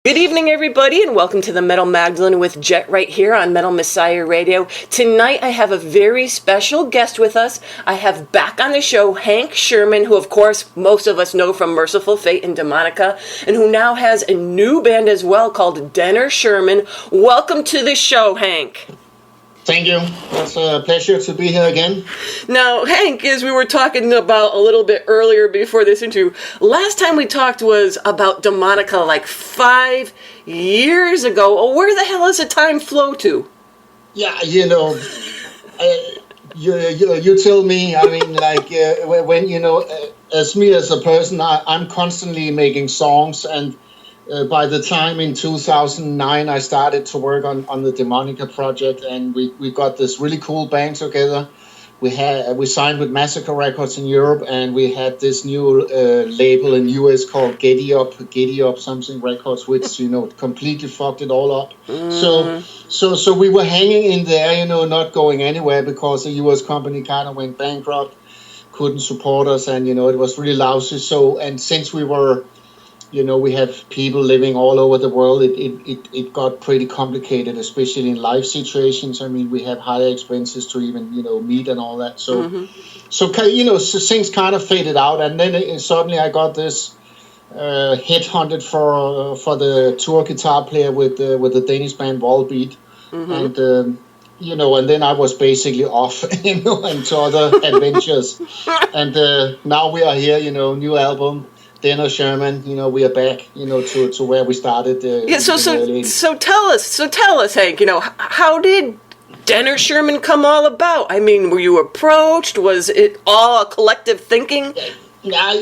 Good evening, everybody, and welcome to the Metal Magdalene with Jet right here on Metal Messiah Radio. Tonight, I have a very special guest with us. I have back on the show Hank Shermann, who, of course, most of us know from Mercyful Fate and Demonica, and who now has a new band as well called Denner Shermann. Welcome to the show, Hank. Thank you. It's a pleasure to be here again. Now, Hank, as we were talking about a little bit earlier before this interview, last time we talked was about Demonica like 5 years ago. Where the hell does the time flow to? Yeah, you tell me. I mean, like when as me as a person, I'm constantly making songs, and by the time in 2009 I started to work on the Demonica project, and we got this really cool band together. We signed with Massacre Records in Europe, and we had this new label in US called Giddy Up something Records, which completely fucked it all up. So we were hanging in there, not going anywhere because the US company kind of went bankrupt, couldn't support us, and it was really lousy. So, and since we were we have people living all over the world. It got pretty complicated, especially in life situations. I mean, we have higher expenses to even, meet and all that. So, so things kind of faded out. And then suddenly I got this headhunted for the tour guitar player with the Danish band Volbeat. And, and then I was basically off, into other adventures. And now we are here, new album. Denner Shermann, we are back, to where we started. So tell us, Hank. How did Denner Shermann come all about? I mean, were you approached? Was it all a collective thinking? Yeah,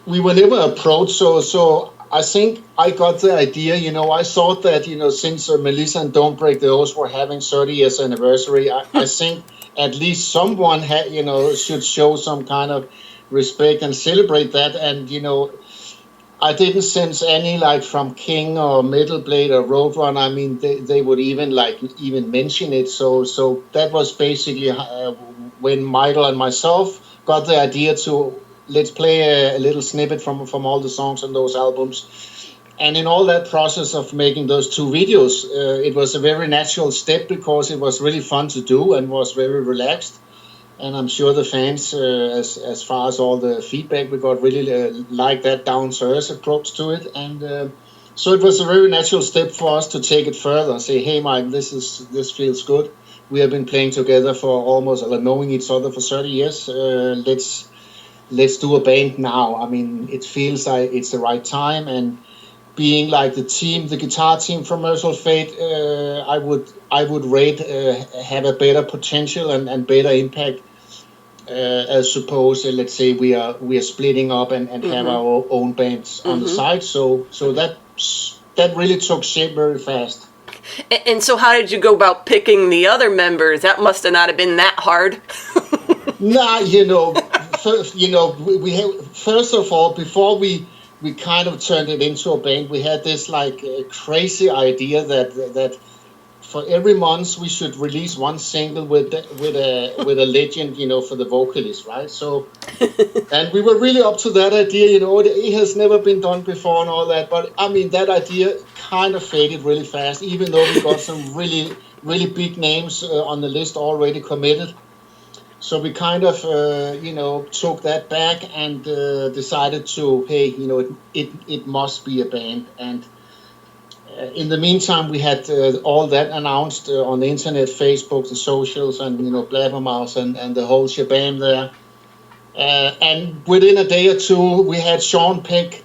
we were never approached. So I think I got the idea. I thought that since Melissa and Don't Break the Oath were having 30 years anniversary, I think at least someone had should show some kind of respect and celebrate that. And I didn't sense any from King or Metal Blade or Roadrunner. I mean, they would even mention it. So that was basically when Michael and myself got the idea to let's play a little snippet from all the songs on those albums. And in all that process of making those two videos, it was a very natural step because it was really fun to do and was very relaxed. And I'm sure the fans, as far as all the feedback we got, really like that down-to-earth approach to it. And so it was a very natural step for us to take it further. Say, hey, Mike, this feels good. We have been playing together for almost, knowing each other for 30 years. Let's do a band now. I mean, it feels like it's the right time. And being like the guitar team from Mercyful Fate, I would rate have a better potential and better impact as suppose let's say we are splitting up and have our own bands on the side. So that really took shape very fast. And so how did you go about picking the other members? That must have not have been that hard. Nah, we have, first of all, before we kind of turned it into a band, we had this crazy idea that for every month we should release one single with a legend, for the vocalist, right? So, and we were really up to that idea, it has never been done before and all that. But I mean, that idea kind of faded really fast, even though we got some really, really big names on the list already committed. So we kind of, took that back and decided to, hey, it must be a band. And in the meantime, we had all that announced on the internet, Facebook, the socials, and, Blabbermouth and the whole shebang there. And within a day or two, we had Sean Peck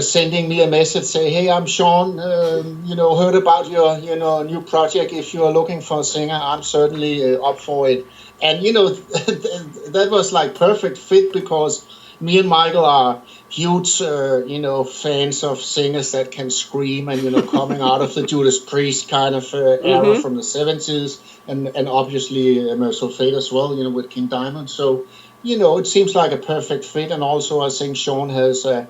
sending me a message, say, hey, I'm Sean, heard about your, new project. If you're looking for a singer, I'm certainly up for it. And, that was perfect fit because me and Michael are huge, fans of singers that can scream and, coming out of the Judas Priest kind of era from the 70s and obviously Mercyful Fate as well, with King Diamond. So, it seems like a perfect fit. And also I think Sean has a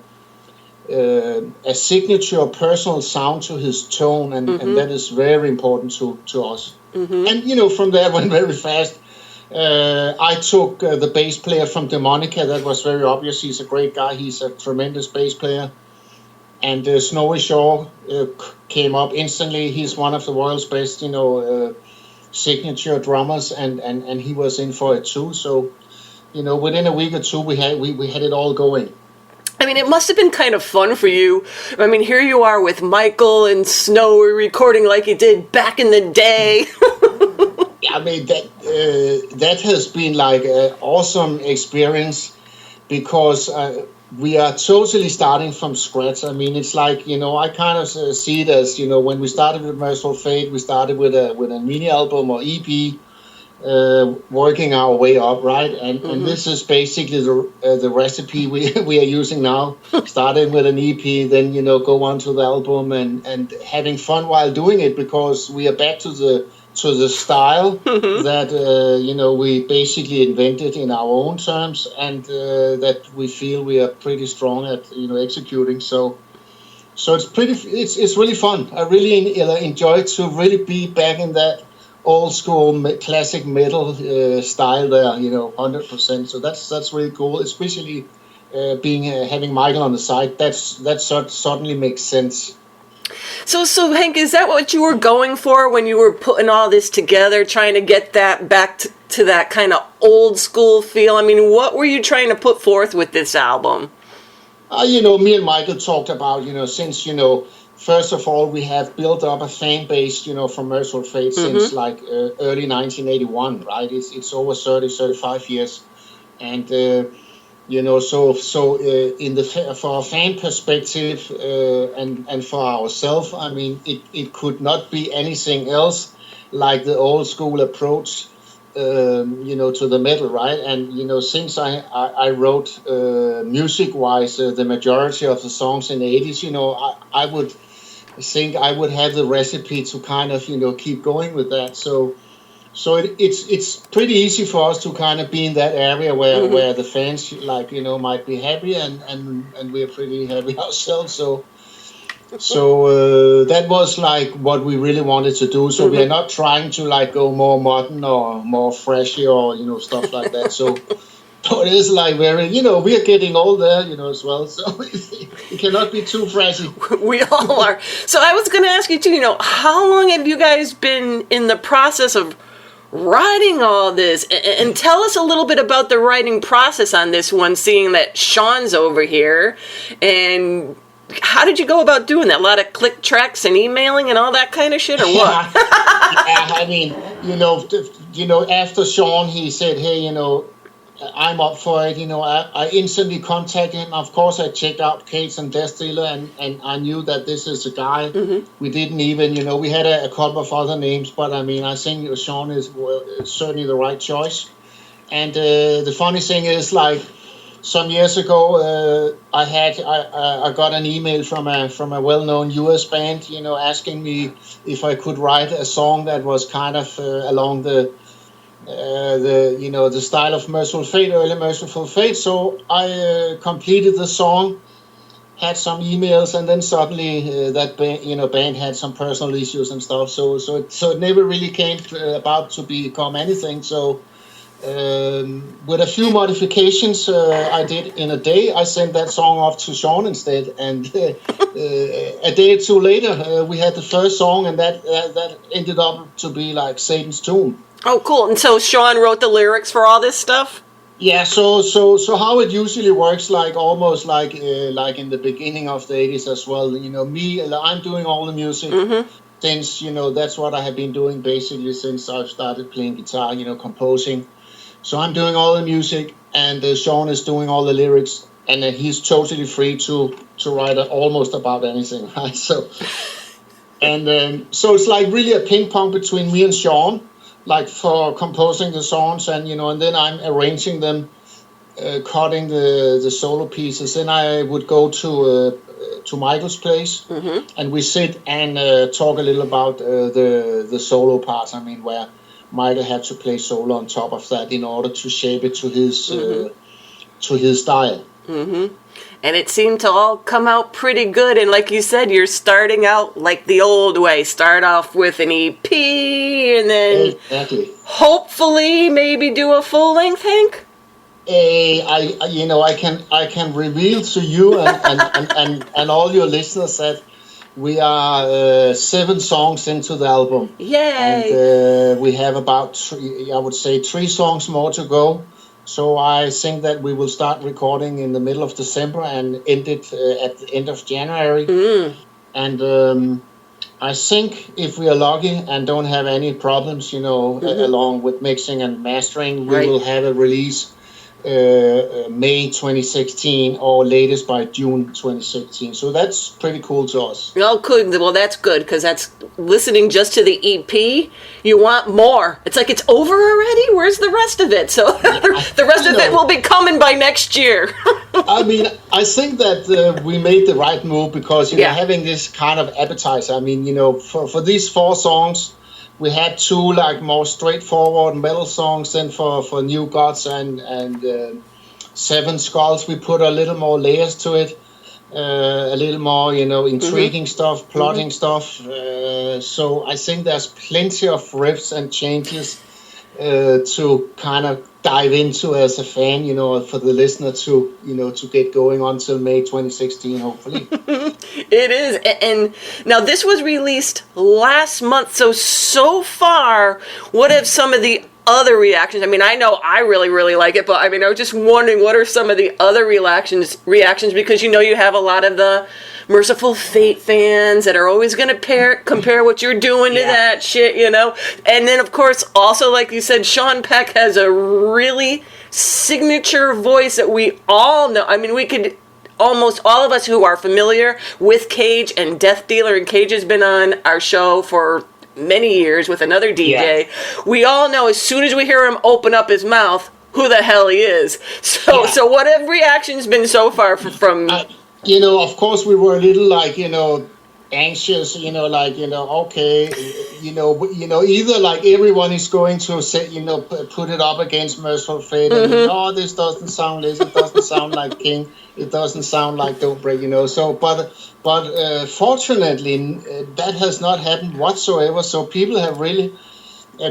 signature personal sound to his tone, and that is very important to us. And, from there went very fast. I took the bass player from Demonica. That was very obvious. He's a great guy. He's a tremendous bass player. and Snowy Shaw came up instantly. He's one of the world's best, signature drummers, and he was in for it too. So, within a week or two, we had it all going. I mean, it must have been kind of fun for you. I mean, here you are with Michael and Snowy recording like you did back in the day. I mean, that has been like an awesome experience because we are totally starting from scratch. I mean, it's like, I kind of see it as, when we started with Mercyful Fate, we started with a mini album or EP, working our way up, right? And this is basically the recipe we are using now. Starting with an EP, then go on to the album and having fun while doing it, because we are back to the style that we basically invented in our own terms, and that we feel we are pretty strong at executing. So it's really fun. I really enjoy to really be back in that old school classic metal style there, 100%. So that's really cool, especially having Michael on the side. That certainly makes sense. So Hank, is that what you were going for when you were putting all this together, trying to get that back to that kind of old school feel? I mean, what were you trying to put forth with this album? Me and Michael talked about, since, first of all, we have built up a fan base, from Mercyful Fate since like early 1981, right? It's over 35 years. And, for a fan perspective and for ourselves, I mean, it could not be anything else like the old school approach, to the metal, right? And, since I wrote music-wise the majority of the songs in the 80s, I would think I would have the recipe to kind of, keep going with that. So it's pretty easy for us to kind of be in that area where the fans might be happy and we're pretty happy ourselves. So that was like what we really wanted to do. So we are not trying to go more modern or more freshy or stuff like that. So it is like very, we are getting old there, as well. So it cannot be too flashy. We all are. So I was going to ask you too, how long have you guys been in the process of writing all this? And tell us a little bit about the writing process on this one, seeing that Sean's over here. And how did you go about doing that? A lot of click tracks and emailing and all that kind of shit, or what? Yeah, I mean, after Sean, he said, hey, I'm up for it. I instantly contacted him. Of course, I checked out Cates and Death Dealer, and I knew that this is a guy. We didn't even, we had a couple of other names, but I mean, I think Sean is certainly the right choice. And the funny thing is, like, some years ago, I got an email from a well-known US band, asking me if I could write a song that was kind of along the style of Mercyful Fate, early Mercyful Fate. So I completed the song, had some emails, and then suddenly that band had some personal issues and stuff. So it never really came about to become anything. So with a few modifications I did in a day, I sent that song off to Sean instead, and a day or two later we had the first song, and that ended up to be like Satan's Tomb. Oh, cool. And so Sean wrote the lyrics for all this stuff? Yeah, so how it usually works, like almost like in the beginning of the 80s as well, I'm doing all the music since, that's what I have been doing basically since I've started playing guitar, composing. So I'm doing all the music, and Sean is doing all the lyrics, and he's totally free to write almost about anything, right? So it's like really a ping pong between me and Sean, like for composing the songs, and and then I'm arranging them, cutting the solo pieces. Then I would go to Michael's place, and we sit and talk a little about the solo parts. I mean, where Michael had to play solo on top of that in order to shape it to his style. And it seemed to all come out pretty good. And like you said, you're starting out like the old way. Start off with an EP, and then hopefully maybe do a full length, Hank? I can reveal to you and all your listeners that we are 7 songs into the album. Yay! And we have about I would say 3 songs more to go. So I think that we will start recording in the middle of December and end it at the end of January. And I think if we are lucky and don't have any problems, along with mixing and mastering, we will have a release May 2016 or latest by June 2016. So that's pretty cool to us. Oh, good. Well, that's good, because that's listening just to the EP. You want more. It's like, it's over already? Where's the rest of it? So the rest of it will be coming by next year. I mean, I think that we made the right move because, having this kind of appetizer. I mean, for these 4 songs, we had 2 like more straightforward metal songs. Then for New Gods and 7 Skulls, we put a little more layers to it, a little more intriguing stuff, plotting stuff. So I think there's plenty of riffs and changes to kind of dive into as a fan, for the listener to to get going until May 2016, hopefully. It is. And now this was released last month. So far, what have some of the other reactions? I mean, I know I really, really like it, but I mean, I was just wondering, what are some of the other reactions, because you have a lot of the Mercyful Fate fans that are always going to compare what you're doing to that shit, And then, of course, also, like you said, Sean Peck has a really signature voice that we all know. I mean, we could... Almost all of us who are familiar with Cage and Death Dealer, and Cage has been on our show for many years with another DJ, we all know as soon as we hear him open up his mouth who the hell he is. So what have reactions been so far from... of course we were a little like, anxious, okay, either like everyone is going to say, put it up against Mercyful Fate, and this doesn't sound this, it doesn't sound like King, it doesn't sound like Don't Break, so, but fortunately, that has not happened whatsoever, so people have really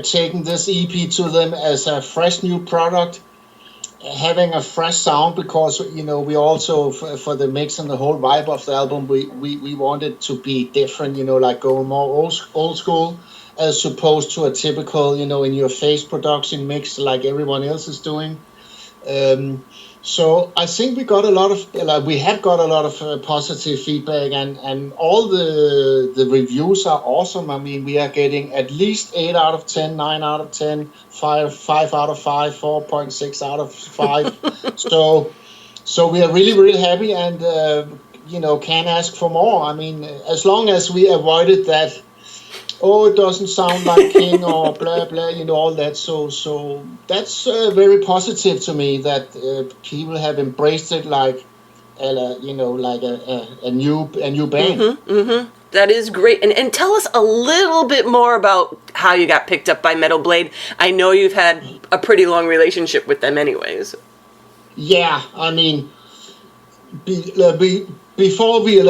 taken this EP to them as a fresh new product, having a fresh sound, because we also for the mix and the whole vibe of the album, we wanted to be different, like going more old school as opposed to a typical in your face production mix like everyone else is doing. So I think we have got a lot of positive feedback, and all the reviews are awesome. I mean, we are getting at least 8 out of 10, 9 out of 10, 5 out of 5, 4.6 out of 5. So we are really, really happy, and can't ask for more. I mean, as long as we avoided that, it doesn't sound like King or blah blah, all that. So that's very positive to me that people have embraced it like a new band. That is great. And tell us a little bit more about how you got picked up by Metal Blade. I know you've had a pretty long relationship with them, anyways. Yeah, I mean, before we,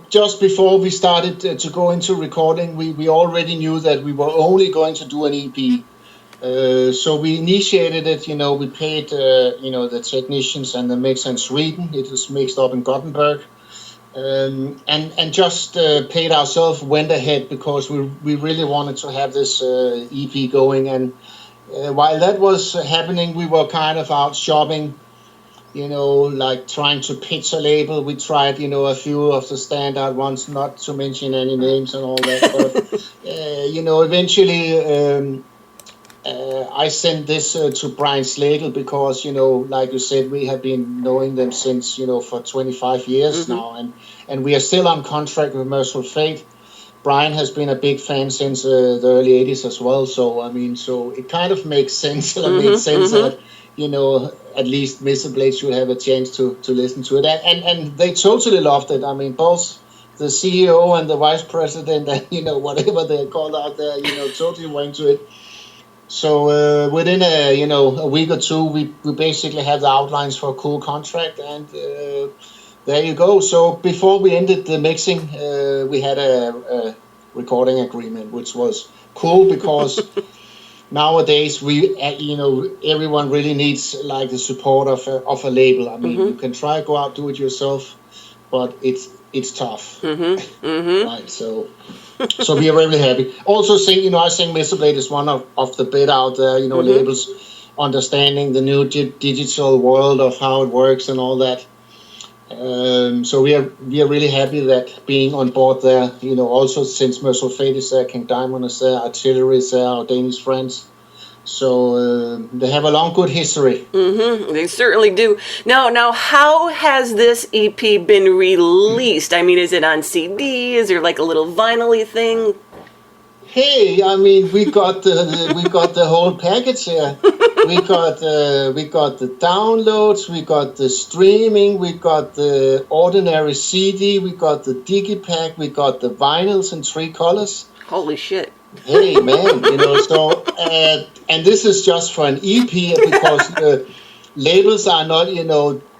just before we started to go into recording, we already knew that we were only going to do an EP. So we initiated it, we paid, the technicians and the mix in Sweden. It was mixed up in Gothenburg. And just paid ourselves, went ahead, because we really wanted to have this EP going. And while that was happening, we were kind of out shopping, like trying to pitch a label. We tried, a few of the standout ones, not to mention any names and all that. But, eventually I sent this to Brian Slagle because, like you said, we have been knowing them since, for 25 years now. And we are still on contract with Mercyful Fate. Brian has been a big fan since the early 80s as well. So, I mean, so it kind of makes sense. It makes sense that, at least Mr. Blade should have a chance to listen to it. And they totally loved it. I mean, both the CEO and the vice president and, whatever they're called out there, totally went to it. So within a week or two, we basically have the outlines for a cool contract, and there you go. So before we ended the mixing, we had a recording agreement, which was cool because nowadays everyone really needs like the support of a label. I mean, you can try go out do it yourself, but it's tough. Right, so we are really happy. Also, I think Mr. Blade is one of the better out there, labels understanding the new digital world of how it works and all that. So we are really happy that being on board there. Also since Mercyful Fate is there, King Diamond is there, Artillery is there, our Danish friends. So they have a long, good history. They certainly do. Now, how has this EP been released? I mean, is it on CD? Is there like a little vinyl-y thing? Hey, I mean, we got the whole package here. We got the downloads, we got the streaming, we got the ordinary CD, we got the digipack, we got the vinyls in 3 colors. Holy shit! Hey man, so and this is just for an EP because labels are not,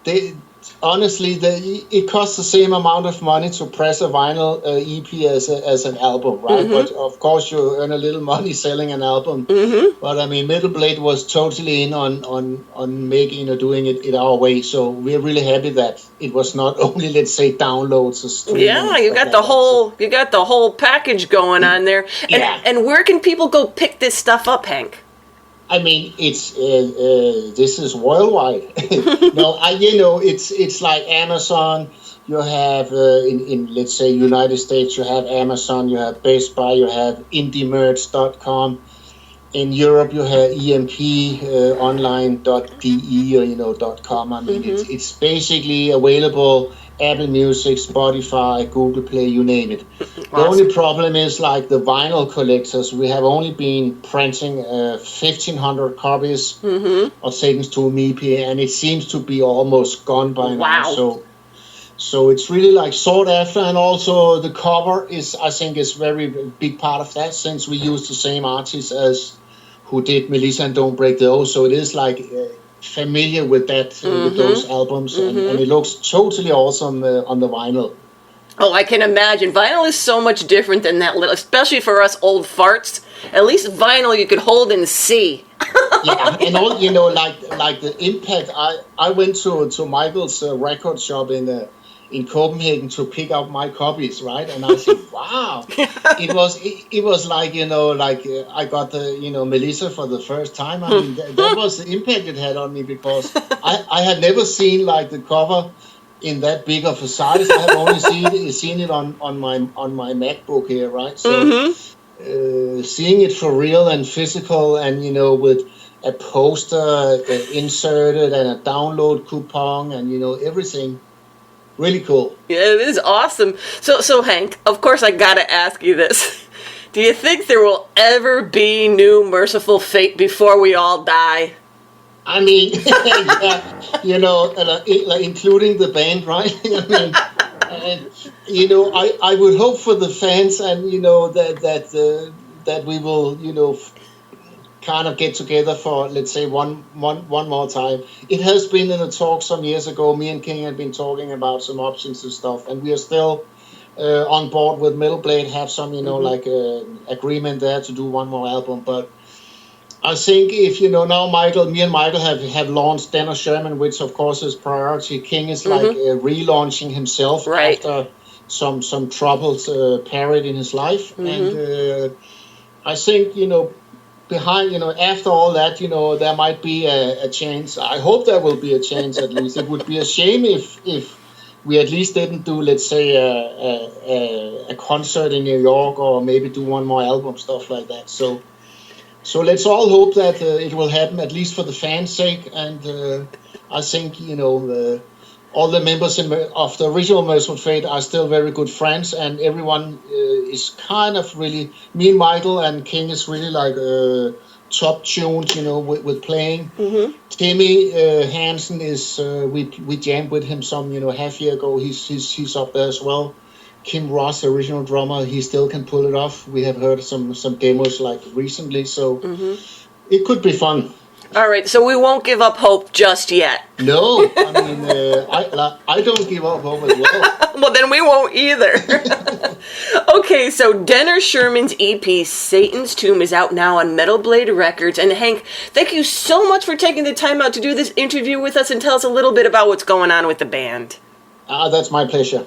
they. Honestly, it costs the same amount of money to press a vinyl EP as an album, right? But of course, you earn a little money selling an album. But I mean, Metal Blade was totally in on making doing it our way. So we're really happy that it was not only, let's say, downloads or streaming. Yeah, you got the whole package going on there. And where can people go pick this stuff up, Hank? I mean, it's this is worldwide. No, it's like Amazon. You have in let's say United States, you have Amazon, you have Best Buy, you have indiemerch.com. In Europe, you have emponline.de or .com. I mean, it's basically available. Apple Music, Spotify, Google Play, you name it. Awesome. The only problem is like the vinyl collectors. We have only been printing 1,500 copies of Satan's Tomb EP, and it seems to be almost gone by now. So it's really like sought after, and also the cover I think is very big part of that, since we use the same artists as who did Melissa and Don't Break the Oath. So it is like familiar with that, with those albums, and it looks totally awesome on the vinyl. Oh, I can imagine. Vinyl is so much different than that little, especially for us old farts. At least vinyl you could hold and see. Yeah, and all like the impact. I went to Michael's record shop in Copenhagen to pick up my copies, right? And I said, wow, it was like, I got the, Melissa for the first time. I mean, that was the impact it had on me, because I had never seen like the cover in that big of a size. I have only seen it on my MacBook here, right? So seeing it for real and physical, and, with a poster inserted and a download coupon and, everything. Really cool. Yeah, it is awesome. So Hank, of course I gotta ask you this. Do you think there will ever be new Mercyful Fate before we all die? I mean, including the band, right? I mean, I would hope for the fans, and that we will, kind of get together for, let's say, one more time. It has been in a talk some years ago. Me and King had been talking about some options and stuff, and we are still on board with Metal Blade, have some, agreement there to do one more album. But I think if, now me and Michael have launched Denner Shermann, which of course is priority. King is like relaunching himself after some troubled period in his life. And I think, behind, after all that, there might be a change. I hope there will be a change at least. It would be a shame if we at least didn't do, let's say, a concert in New York, or maybe do one more album, stuff like that. So let's all hope that it will happen, at least for the fans' sake. And I think, all the members of the original Mercyful Fate are still very good friends, and everyone is kind of really, me and Michael and King is really like top tuned, with playing. Timmy Hansen is, we jammed with him some, half year ago. He's up there as well. Kim Ross, the original drummer, he still can pull it off. We have heard some demos like recently, so it could be fun. All right, so we won't give up hope just yet. No, I mean, I don't give up hope as well. Well, then we won't either. Okay, so Denner Sherman's EP, Satan's Tomb, is out now on Metal Blade Records. And Hank, thank you so much for taking the time out to do this interview with us and tell us a little bit about what's going on with the band. That's my pleasure.